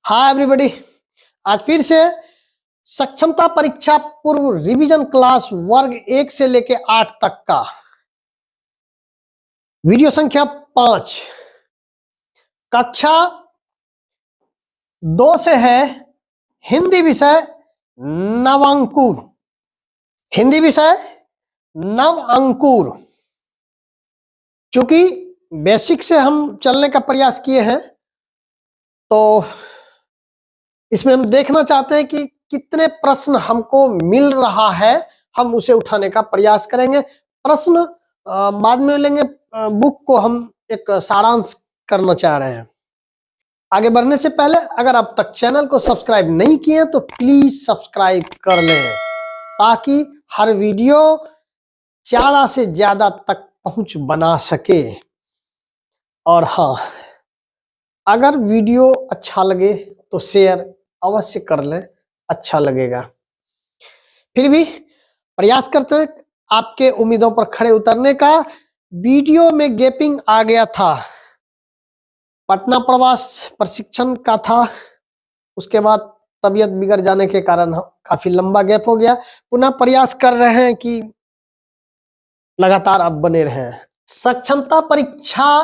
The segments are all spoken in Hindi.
हाय एवरीबॉडी, आज फिर से सक्षमता परीक्षा पूर्व रिवीजन क्लास वर्ग 1 से लेके 8 तक का वीडियो संख्या 5 कक्षा 2 से है हिंदी विषय नवांकुर। हिंदी विषय नवांकुर। चूंकि बेसिक से हम चलने का प्रयास किए हैं तो इसमें हम देखना चाहते हैं कि कितने प्रश्न हमको मिल रहा है, हम उसे उठाने का प्रयास करेंगे। प्रश्न बाद में लेंगे, बुक को हम एक सारांश करना चाह रहे हैं। आगे बढ़ने से पहले अगर अब तक चैनल को सब्सक्राइब नहीं किए तो प्लीज सब्सक्राइब कर लें ताकि हर वीडियो ज्यादा से ज्यादा तक पहुंच बना सके। और हाँ, अगर वीडियो अच्छा लगे तो शेयर अवश्य कर लें, अच्छा लगेगा। फिर भी प्रयास करते हैं आपके उम्मीदों पर खड़े उतरने का। वीडियो में गैपिंग आ गया था, पटना प्रवास प्रशिक्षण का था, उसके बाद तबीयत बिगड़ जाने के कारण काफी लंबा गैप हो गया। पुनः प्रयास कर रहे हैं कि लगातार आप बने रहें। सक्षमता परीक्षा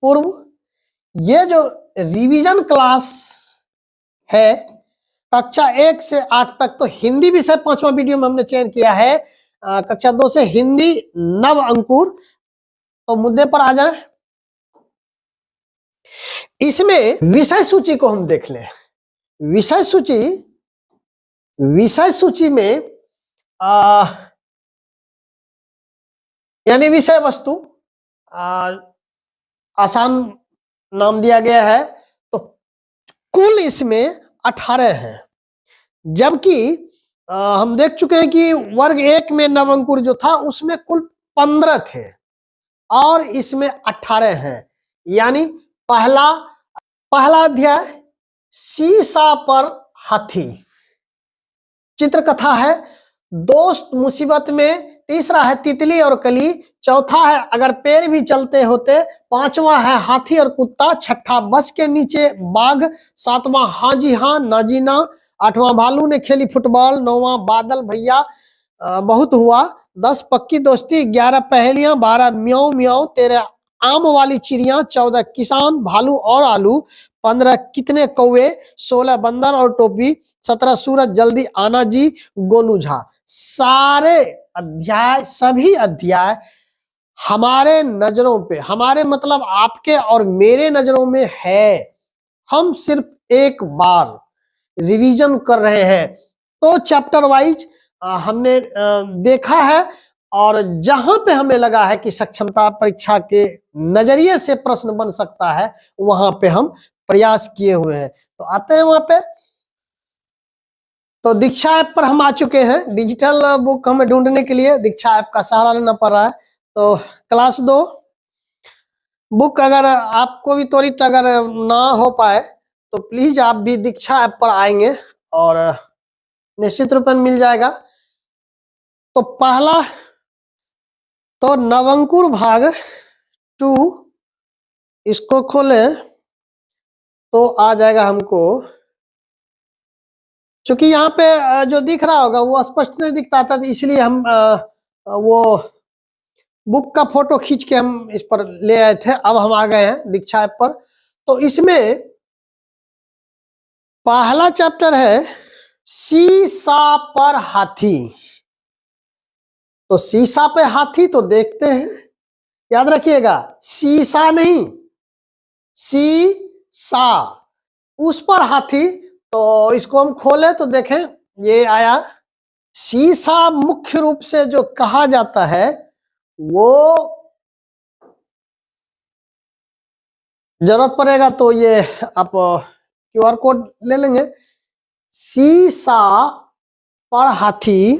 पूर्व ये जो रिवीजन क्लास है कक्षा 1 से 8 तक, तो हिंदी विषय 5वां वीडियो में हमने चयन किया है। कक्षा 2 से हिंदी नव अंकुर। तो मुद्दे पर आ जाए, इसमें विषय सूची को हम देख लें। विषय सूची में यानी विषय वस्तु आसान नाम दिया गया है, तो कुल इसमें 18 हैं। जबकि हम देख चुके हैं कि वर्ग 1 में नवंकुर जो था उसमें कुल 15 थे और इसमें 18 हैं। यानी पहला अध्याय शीशा पर हाथी, चित्रकथा है। दोस्त मुसीबत में, तीसरा है तितली और कली, चौथा है अगर पेड़ भी चलते होते, पांचवा है हाथी और कुत्ता, छठा बस के नीचे बाघ, सातवां हाँ जी हाँ ना जी ना, आठवां भालू ने खेली फुटबॉल, नौवां बादल भैया बहुत हुआ, 10 पक्की दोस्ती, 11 पहेलियां, 12 म्याऊं म्याऊं, 13 आम वाली चिड़िया, 14 किसान भालू और आलू, 15 कितने कौवे, 16 बंदर और टोपी, 17 सूरज जल्दी आना जी, गोनू झा। सारे अध्याय, सभी अध्याय हमारे नजरों पे, हमारे मतलब आपके और मेरे नजरों में है। हम सिर्फ एक बार रिवीजन कर रहे हैं। तो चैप्टर वाइज हमने देखा है और जहां पे हमें लगा है कि सक्षमता परीक्षा के नजरिए से प्रश्न बन सकता है वहां पे हम प्रयास किए हुए हैं। तो आते हैं वहां पे। तो दीक्षा ऐप पर हम आ चुके हैं। डिजिटल बुक हमें ढूंढने के लिए दीक्षा ऐप का सहारा लेना पड़ रहा है। तो क्लास 2 बुक अगर आपको भी त्वरित अगर ना हो पाए तो प्लीज आप भी दीक्षा ऐप पर आएंगे और निश्चित रूप में मिल जाएगा। तो पहला तो नवंकुर भाग 2, इसको खोलें तो आ जाएगा हमको। क्योंकि यहाँ पे जो दिख रहा होगा वो स्पष्ट नहीं दिखता था, इसलिए हम वो बुक का फोटो खींच के हम इस पर ले आए थे। अब हम आ गए हैं दीक्षा ऐप पर। तो इसमें पहला चैप्टर है शीशा पर हाथी। तो शीशा पे हाथी तो देखते हैं, याद रखिएगा, शीशा नहीं, शीशा, उस पर हाथी। तो इसको हम खोले तो देखें ये आया। शीशा मुख्य रूप से जो कहा जाता है वो जरूरत पड़ेगा तो ये आप QR कोड ले लेंगे। शीशा पर हाथी,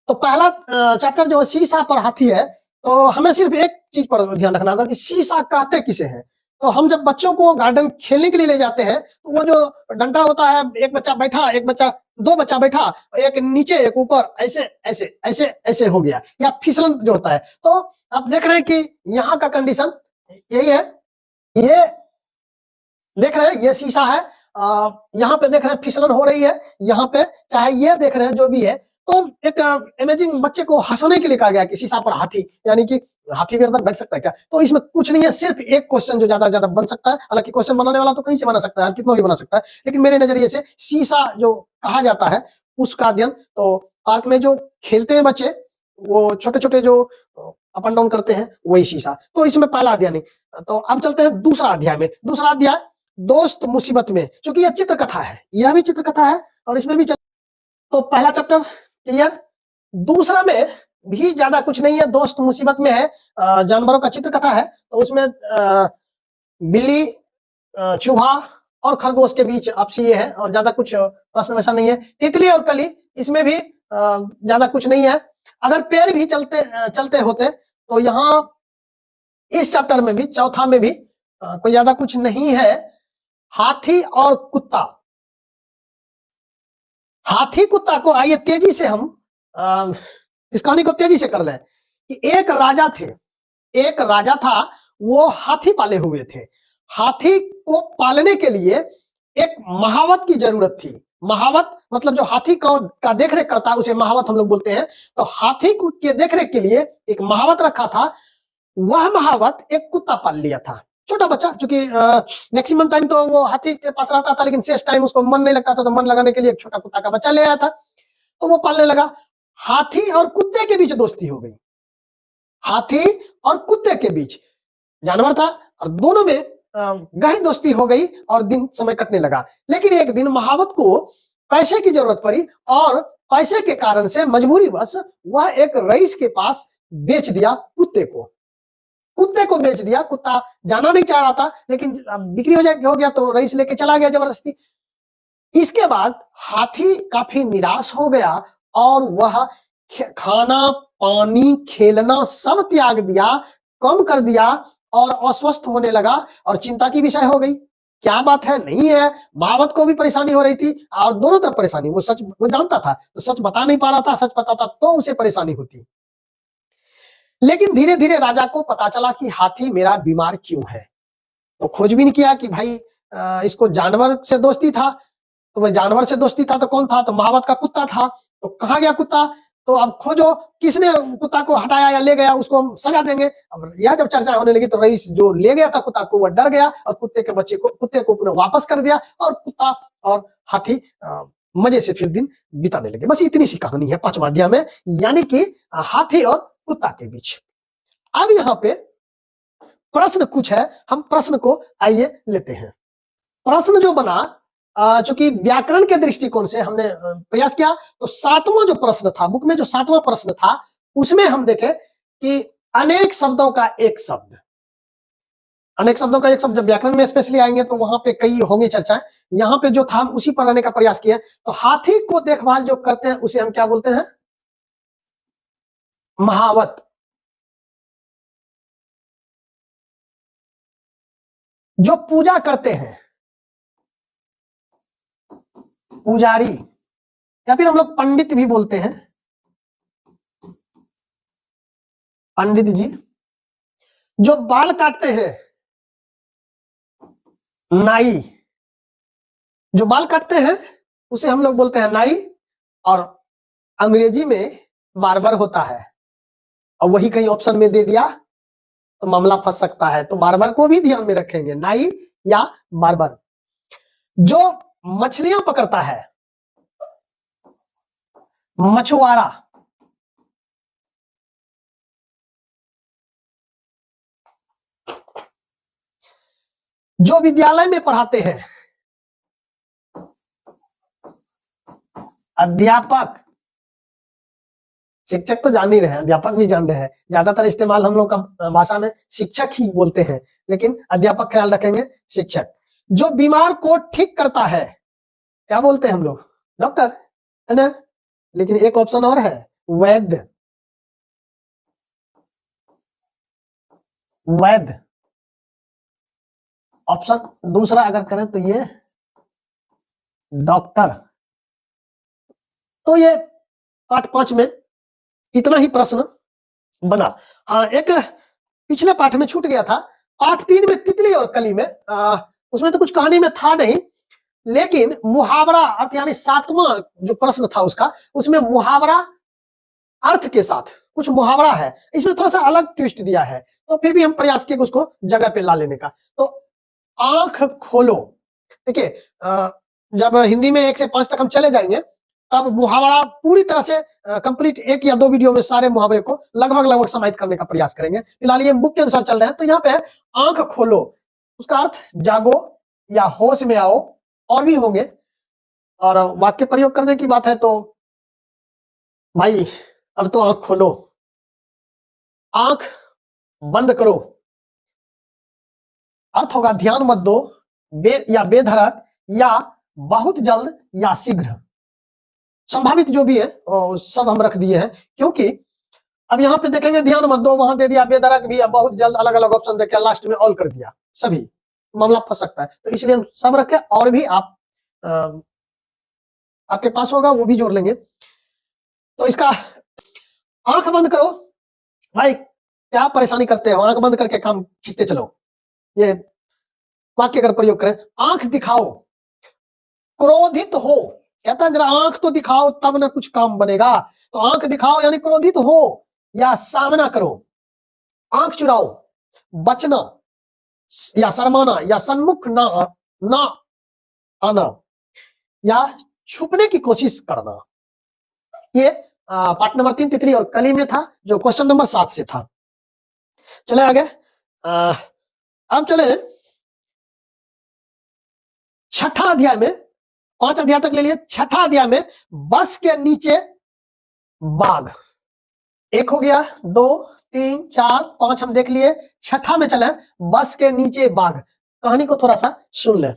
तो पहला चैप्टर जो शीशा पर हाथी है, तो हमें सिर्फ एक चीज पर ध्यान रखना होगा कि शीशा कहते किसे हैं। तो हम जब बच्चों को गार्डन खेलने के लिए ले जाते हैं तो वो जो डंडा होता है, एक बच्चा बैठा, एक बच्चा, 2 बच्चा बैठा, एक नीचे एक ऊपर, ऐसे ऐसे ऐसे ऐसे हो गया, या फिसलन जो होता है। तो आप देख रहे हैं कि यहाँ का कंडीशन यही है। ये देख रहे हैं, ये शीशा है यहाँ पे देख रहे हैं फिसलन हो रही है, यहाँ पे चाहे ये देख रहे हैं जो भी है। तो एक इमेजिंग बच्चे को हंसाने के लिए कहा गया कि शीशा पर हाथी, यानी कि हाथी के अंदर बैठ सकता है क्या? तो इसमें कुछ नहीं है, सिर्फ एक क्वेश्चन जो ज्यादा से ज्यादा बन सकता है। हालांकि क्वेश्चन बनाने वाला तो कहीं से बना सकता है, कितना भी बना सकता है, लेकिन मेरे नजरिए से शीशा जो कहा जाता है उसका अध्ययन, तो पार्क में जो खेलते हैं बच्चे, वो छोटे छोटे जो अप एंड डाउन करते हैं, वही शीशा। तो इसमें पहला अध्याय नहीं। तो अब चलते हैं दूसरा अध्याय में। दूसरा अध्याय दोस्त मुसीबत में, क्योंकि यह चित्र कथा है, यह भी चित्र कथा है और इसमें भी तो पहला चैप्टर क्लियर। दूसरा में भी ज्यादा कुछ नहीं है, दोस्त मुसीबत में है, जानवरों का चित्र कथा है। तो उसमें बिल्ली, चूहा और खरगोश के बीच आपसी ये है, और ज्यादा कुछ प्रश्न वैसा नहीं है। तितली और कली, इसमें भी ज्यादा कुछ नहीं है। अगर पैर भी चलते होते, तो यहाँ इस चैप्टर में भी, चौथा में भी कोई ज्यादा कुछ नहीं है। हाथी और कुत्ता, हाथी कुत्ता को आइए तेजी से हम इस कहानी को तेजी से कर लें कि एक राजा थे, एक राजा था, वो हाथी पाले हुए थे। हाथी को पालने के लिए एक महावत की जरूरत थी। महावत मतलब जो हाथी का देखरेख करता है, उसे महावत हम लोग बोलते हैं। तो हाथी के देखरेख के लिए एक महावत रखा था। वह महावत एक कुत्ता पाल लिया था, छोटा बच्चा, क्योंकि मैक्सिमम टाइम तो वो हाथी के पास रहता था, लेकिन शेष टाइम उसको मन नहीं लगता था, तो मन लगाने के लिए एक छोटा कुत्ता का बच्चा ले आया था। तो वो पालने लगा। हाथी और कुत्ते के बीच दोस्ती हो गई, हाथी और कुत्ते के बीच जानवर था, और दोनों में गहरी दोस्ती हो गई और दिन समय कटने लगा। लेकिन एक दिन महावत को पैसे की जरूरत पड़ी, और पैसे के कारण से मजबूरीवश वह एक रईस के पास बेच दिया कुत्ते को। कुत्ते को बेच दिया। कुत्ता जाना नहीं चाह रहा था, लेकिन बिक्री हो गया तो रईस लेके चला गया जबरदस्ती। इसके बाद हाथी काफी निराश हो गया और वह खाना, पानी, खेलना सब त्याग दिया, कम कर दिया, और अस्वस्थ होने लगा, और चिंता की विषय हो गई। क्या बात है, नहीं है। महावत को भी परेशानी हो रही थी, और दोनों तरफ परेशानी। वो जानता था, तो सच बता नहीं पा रहा था, सच बताता तो उसे परेशानी होती। लेकिन धीरे धीरे राजा को पता चला कि हाथी मेरा बीमार क्यों है। तो खोजबीन किया कि भाई इसको जानवर से दोस्ती था, तो वह जानवर से दोस्ती था तो कौन था? तो महावत का कुत्ता था। तो कहाँ गया कुत्ता? तो अब खोजो किसने कुत्ता को हटाया या ले गया, उसको हम सजा देंगे। अब यह जब चर्चा होने लगी, तो रईस जो ले गया था कुत्ता को, वह डर गया और कुत्ते को पुनः वापस कर दिया, और कुत्ता और हाथी मजे से फिर दिन बिताने लगे। बस इतनी सी कहानी है 5वां अध्याय में, यानी कि हाथी और कुत्ता के बीच। अब यहाँ पे प्रश्न कुछ है, हम प्रश्न को आइए लेते हैं। प्रश्न जो बना, चूंकि व्याकरण के दृष्टिकोण से हमने प्रयास किया, तो 7वां जो प्रश्न था, बुक में जो 7वां प्रश्न था, उसमें हम देखें कि अनेक शब्दों का एक शब्द, अनेक शब्दों का एक शब्द, जब व्याकरण में स्पेशली आएंगे तो वहां पे कई होंगे चर्चाएं। यहाँ पे जो था हम उसी पर रहने का प्रयास किया। तो हाथी को देखभाल जो करते हैं उसे हम क्या बोलते हैं? महावत। जो पूजा करते हैं, पुजारी, या फिर हम लोग पंडित भी बोलते हैं, पंडित जी। जो बाल काटते हैं, नाई। जो बाल काटते हैं उसे हम लोग बोलते हैं नाई, और अंग्रेजी में बार्बर होता है, और वही कहीं ऑप्शन में दे दिया तो मामला फंस सकता है। तो बार्बर को भी ध्यान में रखेंगे, नाई या बार्बर। जो मछलियां पकड़ता है, मछुआरा। जो विद्यालय में पढ़ाते हैं, अध्यापक। शिक्षक तो जान ही रहे हैं, अध्यापक भी जान रहे हैं। ज्यादातर इस्तेमाल हम लोग का भाषा में शिक्षक ही बोलते हैं, लेकिन अध्यापक ख्याल रखेंगे, शिक्षक। जो बीमार को ठीक करता है, क्या बोलते हैं हम लोग? डॉक्टर, है ना? लेकिन एक ऑप्शन और है, वैद्य। वैद्य ऑप्शन दूसरा अगर करें तो ये डॉक्टर। तो ये पाठ 5 में इतना ही प्रश्न बना। हाँ, एक पिछले पाठ में छूट गया था, पाठ 3 में तितली और कली में, उसमें तो कुछ कहानी में था नहीं, लेकिन मुहावरा अर्थ यानी 7वां जो प्रश्न था उसका, उसमें मुहावरा अर्थ के साथ कुछ मुहावरा है, इसमें थोड़ा सा अलग ट्विस्ट दिया है, तो फिर भी हम प्रयास किए उसको जगह पे ला लेने का। तो आंख खोलो, देखिए जब हिंदी में 1 से 5 तक हम चले जाएंगे तब मुहावरा पूरी तरह से कंप्लीट 1 या 2 वीडियो में सारे मुहावरे को लगभग समाहित करने का प्रयास करेंगे। फिलहाल ये बुक के अनुसार चल रहे हैं। तो यहाँ पे आंख खोलो, उसका अर्थ जागो या होश में आओ, और भी होंगे। और वाक्य प्रयोग करने की बात है तो भाई अब तो आंख खोलो, आंख बंद करो, अर्थ होगा ध्यान मत दो, या बेधड़क, या बहुत जल्द, या शीघ्र। संभावित जो भी है सब हम रख दिए हैं, क्योंकि अब यहाँ पे देखेंगे ध्यान मत दो, वहां दे दिया बेधड़क भी, बहुत जल्द, अलग अलग ऑप्शन देके लास्ट में ऑल कर दिया, सभी मामला फंस सकता है, तो इसलिए हम सब रखे। और भी आप आपके पास होगा वो भी जोड़ लेंगे। तो इसका आंख बंद करो, भाई क्या परेशानी करते हो, आंख बंद करके काम खींचते चलो, ये वाक्य अगर प्रयोग करें। आंख दिखाओ, क्रोधित हो, कहता है जरा आंख तो दिखाओ तब ना कुछ काम बनेगा, तो आंख दिखाओ यानी क्रोधित हो या सामना करो। आंख चुराओ, बचना या शर्माना, या सन्मुख ना आना, या छुपने की कोशिश करना। ये पार्ट नंबर 3 तितली और कली में था, जो क्वेश्चन नंबर 7 से था। चले आगे, अब चले 6ठा अध्याय में, 5 अध्याय तक ले लिए। 6ठा अध्याय में बस के नीचे बाघ, 1 हो गया, 2 3 4 5 हम देख लिए। 6ठा में चले बस के नीचे बाघ। कहानी को थोड़ा सा सुन ले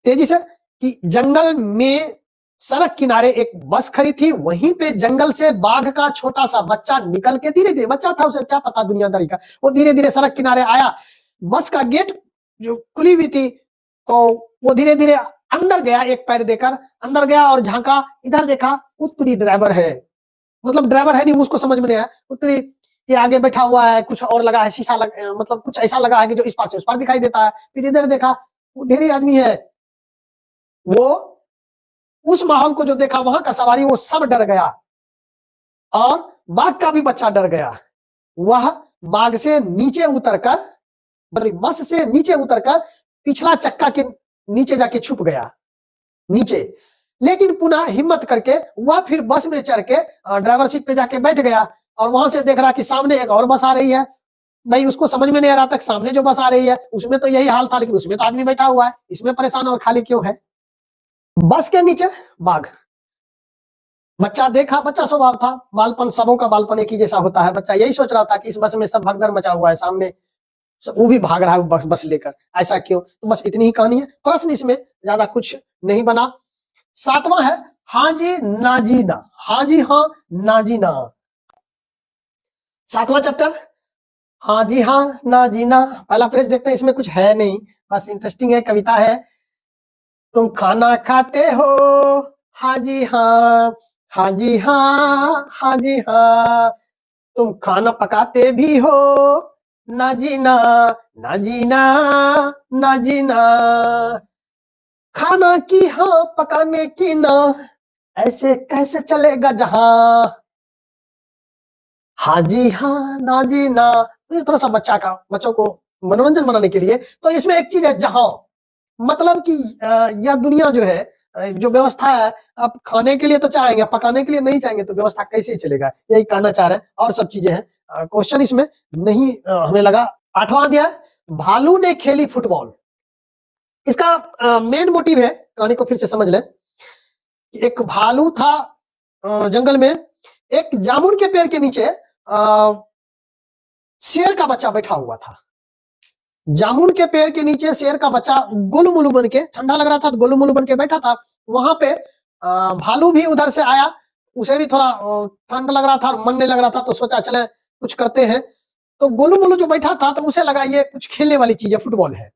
तेजी से, कि जंगल में सड़क किनारे एक बस खड़ी थी, वहीं पे जंगल से बाघ का छोटा सा बच्चा निकल के, धीरे धीरे, बच्चा था उसे क्या पता दुनियादारी का, वो धीरे धीरे सड़क किनारे आया। बस का गेट जो खुली हुई थी, तो वो धीरे धीरे अंदर गया, एक पैर देकर अंदर गया और झांका, इधर देखा, उत्तरी ड्राइवर है, मतलब ड्राइवर है नहीं, उसको समझ में नहीं आया, उत्तरी ये आगे बैठा हुआ है, कुछ और लगा है, शीशा मतलब कुछ ऐसा लगा है कि जो इस पार से उस पार दिखाई देता है। फिर इधर देखा, वो ढेरी आदमी है, वो उस माहौल को जो देखा, वहां का सवारी वो सब डर गया, और बाघ का भी बच्चा डर गया। वह बाघ से नीचे उतरकर, बस से नीचे उतरकर पिछला चक्का के नीचे जाके छुप गया नीचे, लेकिन पुनः हिम्मत करके वह फिर बस में चढ़ के ड्राइवर सीट पे जाके बैठ गया, और वहां से देख रहा कि सामने एक और बस आ रही है। भाई उसको समझ में नहीं आ रहा था सामने जो बस आ रही है उसमें तो यही हाल था, लेकिन उसमें तो आदमी बैठा हुआ है, इसमें परेशान और खाली क्यों है। बस के नीचे बाघ, बच्चा देखा, बच्चा स्वभाव था, बालपन, सबों का बालपन एक ही जैसा होता है। बच्चा यही सोच रहा था कि इस बस में सब भगदड़ मचा हुआ है, सामने वो भी भाग रहा है बस लेकर, ऐसा क्यों। तो बस इतनी ही कहानी है, प्रश्न इसमें ज्यादा कुछ नहीं बना। 7वां है हाँ जी ना जी ना, हाँ जी हाँ ना जी ना। 7वां चैप्टर हाँ जी हाँ ना जी ना। पहला पेज देखते हैं, इसमें कुछ है नहीं, बस इंटरेस्टिंग है, कविता है। तुम खाना खाते हो, हाँ जी हाँ, हाँ जी हाँ, हाँ जी हाँ। तुम खाना पकाते भी हो, ना जी ना, ना जी ना, ना जी ना। खाना की हाँ, पकाने की ना, ऐसे कैसे चलेगा जहां। हाँ जी हाँ ना जी ना। ये थोड़ा सा बच्चों को मनोरंजन बनाने के लिए। तो इसमें एक चीज है जहां, मतलब कि यह दुनिया जो है, जो व्यवस्था है, आप खाने के लिए तो चाहेंगे, पकाने के लिए नहीं चाहेंगे, तो व्यवस्था कैसे चलेगा, यही कहना चाह रहे हैं, और सब चीजें हैं। क्वेश्चन इसमें नहीं हमें लगा। 8वां अध्याय भालू ने खेली फुटबॉल। इसका मेन मोटिव है, कहानी को फिर से समझ लें। एक भालू था जंगल में, एक जामुन के पेड़ के नीचे शेर का बच्चा बैठा हुआ था। जामुन के पेड़ के नीचे शेर का बच्चा गोलू मोलू बन के, ठंडा लग रहा था तो गोलू मोलू बन के बैठा था। वहां पे भालू भी उधर से आया, उसे भी थोड़ा ठंड लग रहा था और मन नहीं लग रहा था, तो सोचा चले कुछ करते हैं। तो गोलू मोलू जो बैठा था, तो उसे लगा ये कुछ खेलने वाली चीज है, फुटबॉल है,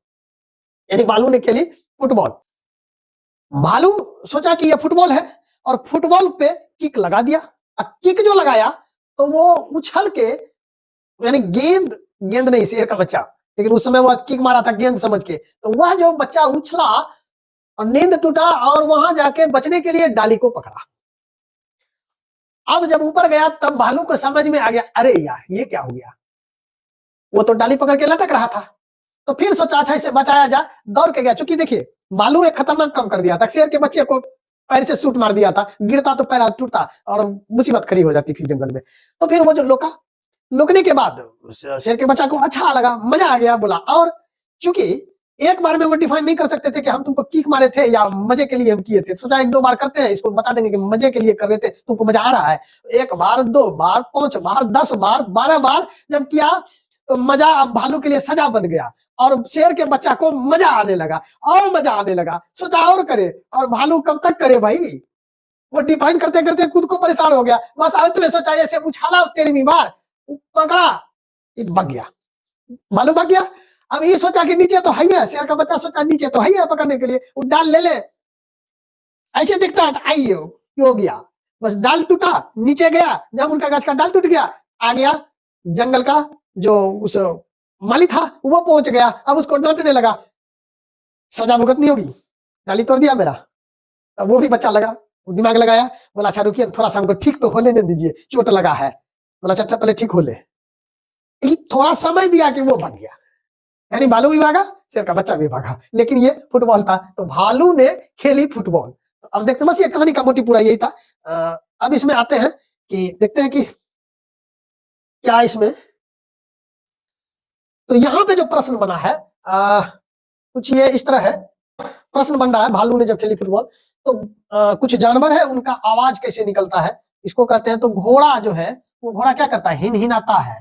यानी भालू ने खेली फुटबॉल। भालू सोचा कि ये फुटबॉल है, और फुटबॉल पे किक लगा दिया। किक जो लगाया तो वो उछल के, यानी गेंद नहीं, शेर का बच्चा, लेकिन उस समय वो किक मारा था गेंद समझ के, तो वह जो बच्चा उछला और नींद टूटा और वहां जाके बचने के लिए डाली को पकड़ा। अब जब ऊपर गया तब भालू को समझ में आ गया, अरे यार ये क्या हो गया, वो तो डाली पकड़ के लटक रहा था। तो फिर सोचा अच्छा इसे बचाया जाए, दौड़ के गया। चूंकि देखिए भालू एक खतरनाक काम कर दिया था, शेर के बच्चे को पैर से शूट मार दिया था, गिरता तो पैर टूटता और मुसीबत खड़ी हो जाती फिर जंगल में। तो फिर वो जो लुकने के बाद शेर के बच्चा को अच्छा लगा, मजा आ गया, बोला। और चूंकि एक बार में वो डिफाइन नहीं कर सकते थे कि हम तुमको किक मारे थे या मजे के लिए हम किए थे, सोचा एक दो बार करते हैं, इसको बता देंगे कि मजे के लिए कर रहे थे, तुमको मजा आ रहा है। एक बार, दो बार, 5 बार, 10 बार, 12 बार जब किया तो मजा अब भालू के लिए सजा बन गया और शेर के बच्चा को मजा आने लगा और मजा आने लगा। सोचा और करे, और भालू कब तक करे भाई, वो डिफाइन करते करते खुद को परेशान हो गया। बस अंत में सोचा ऐसे उछाला 13वीं बार, पकड़ा, भाग गया, भालू भाग गया। अब ये सोचा कि नीचे तो है, शेर का बच्चा सोचा नीचे तो है पकड़ने के लिए, वो डाल ले ले, ऐसे दिखता है तो आइए हो गया। बस डाल टूटा, नीचे गया, जब उनका गाछ का डाल टूट गया, आ गया जंगल का जो उस माली था वो पहुंच गया। अब उसको डांटने लगा, सजा भुगतनी होगी, डाली तोड़ दिया मेरा। अब वो भी बच्चा लगा, दिमाग लगाया, बोला अच्छा रुकिए थोड़ा सा हमको ठीक तो हो लेने दीजिए, चोट लगा है। बोला अच्छा पहले ठीक हो ले। थोड़ा समय दिया कि वो भाग गया, यानी भालू भी भागा, शेर का बच्चा भी भागा, लेकिन ये फुटबॉल था तो भालू ने खेली फुटबॉल। तो अब देखते, बस ये कहानी का मोटिव पूरा यही था। अब इसमें आते हैं कि देखते हैं कि क्या इसमें, तो यहाँ पे जो प्रश्न बना है कुछ ये इस तरह है, प्रश्न बन रहा है भालू ने जब खेली फुटबॉल तो कुछ जानवर है उनका आवाज कैसे निकलता है, इसको कहते हैं। तो घोड़ा जो है वो घोड़ा क्या करता है, हिन हिनाता है,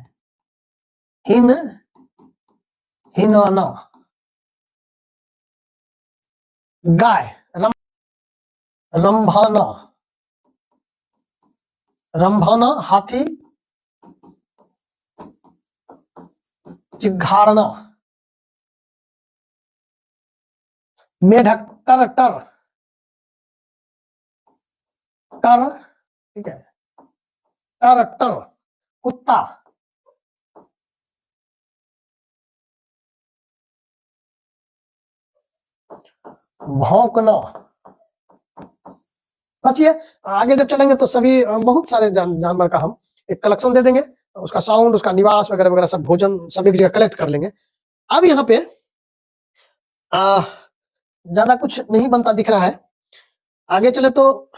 हिन हिनाना। गाय रंभाना, रंभाना, हाथी चिघाड़ना, मेढक टर टर टर, ठीक है, टर टर, कुत्ता भौंकना। बस ये आगे जब चलेंगे तो सभी बहुत सारे जानवर का हम एक कलेक्शन दे देंगे, उसका साउंड, उसका निवास वगैरह वगैरह सब, भोजन सब एक जगह कलेक्ट कर लेंगे। अब यहाँ पे ज्यादा कुछ नहीं बनता दिख रहा है, आगे चले तो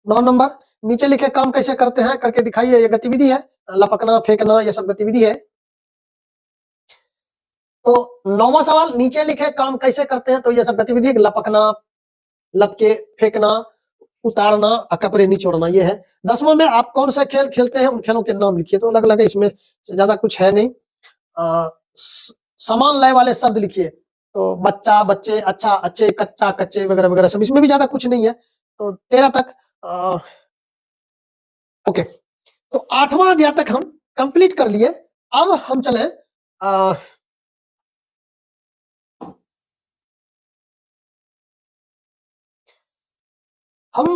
9 नंबर नीचे लिखे काम कैसे करते हैं करके दिखाइए। ये गतिविधि है, लपकना फेंकना ये सब गतिविधि है। तो 9वां सवाल, नीचे लिखे काम कैसे करते हैं, तो ये सब गतिविधि, लपकना, लपके, फेंकना, उतारना, कपड़े निचोड़ना, ये है। 10वां में आप कौन सा खेल खेलते हैं उन खेलों के नाम लिखिए। तो अलग अलग है, इसमें ज्यादा कुछ है नहीं। समान लय वाले शब्द लिखिए, तो बच्चा, बच्चे, अच्छा, अच्छे, कच्चा, कच्चे वगैरह वगैरह सब, इसमें भी ज्यादा कुछ नहीं है। तो 13 तक ओके। तो 8वां अध्याय तक हम कंप्लीट कर लिए। अब हम चले हम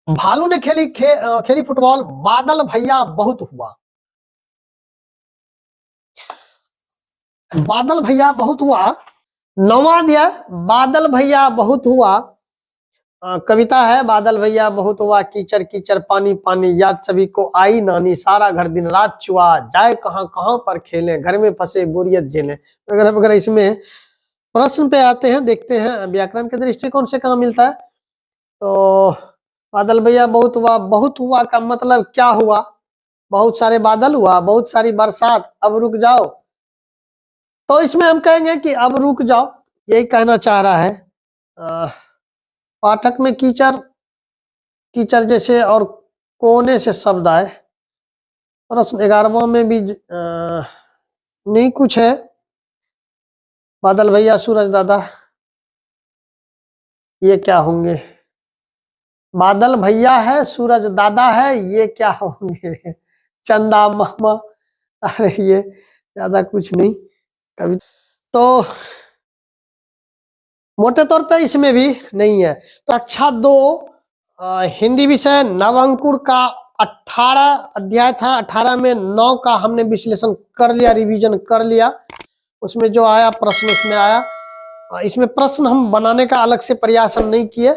भालू ने खेली फुटबॉल, बादल भैया बहुत हुआ, बादल भैया बहुत हुआ। 9वां अध्याय बादल भैया बहुत हुआ, कविता है, बादल भैया बहुत हुआ, कीचड़ कीचड़ पानी पानी, याद सभी को आई नानी, सारा घर दिन रात चुआ, जाए कहां कहां पर खेलें, घर में फंसे बोरियत झेलें वगैरह वगैरह। इसमें प्रश्न पे आते हैं, देखते हैं व्याकरण के दृष्टिकोण से कहाँ मिलता है। तो बादल भैया बहुत हुआ का मतलब क्या हुआ, बहुत सारे बादल हुआ, बहुत सारी बरसात, अब रुक जाओ। तो इसमें हम कहेंगे कि अब रुक जाओ, यही कहना चाह रहा है। पाठक में कीचड़ कीचड़ जैसे और कोने से शब्द आए। प्रश्न 11वां में भी नहीं कुछ है, बादल भैया, सूरज दादा, ये क्या होंगे, बादल भैया है, सूरज दादा है, ये क्या होंगे, चंदा मामा, अरे ये ज्यादा कुछ नहीं कभी। तो मोटे तौर पे इसमें भी नहीं है। तो अच्छा 2 हिंदी विषय नव अंकुर का 18 अध्याय था, 18 में 9 का हमने विश्लेषण कर लिया, रिवीजन कर लिया। उसमें जो आया प्रश्न उसमें आया इसमें प्रश्न हम बनाने का अलग से प्रयास हम नहीं किए।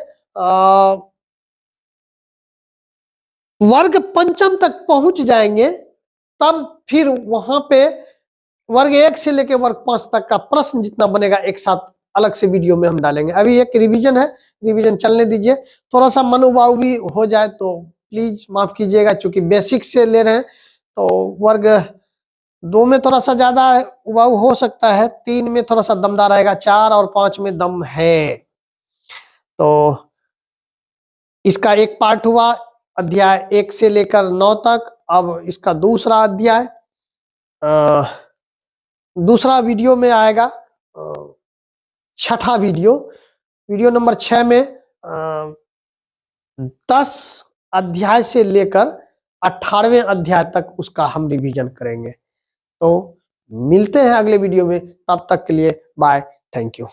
वर्ग पंचम तक पहुंच जाएंगे तब फिर वहां पे वर्ग 1 से लेकर वर्ग 5 तक का प्रश्न जितना बनेगा एक साथ अलग से वीडियो में हम डालेंगे। अभी एक रिवीजन है, रिवीजन चलने दीजिए। थोड़ा सा मन उबाऊ भी हो जाए तो प्लीज माफ कीजिएगा, क्योंकि बेसिक से ले रहे हैं तो वर्ग 2 में थोड़ा सा ज्यादा उबाऊ हो सकता है, 3 में थोड़ा सा दमदार आएगा, 4 और 5 में दम है। तो इसका एक पार्ट हुआ अध्याय 1 से लेकर 9 तक। अब इसका दूसरा अध्याय दूसरा वीडियो में आएगा, छठा वीडियो, वीडियो नंबर 6 में 10 अध्याय से लेकर 18वें अध्याय तक उसका हम रिवीजन करेंगे। तो मिलते हैं अगले वीडियो में, तब तक के लिए बाय, थैंक यू।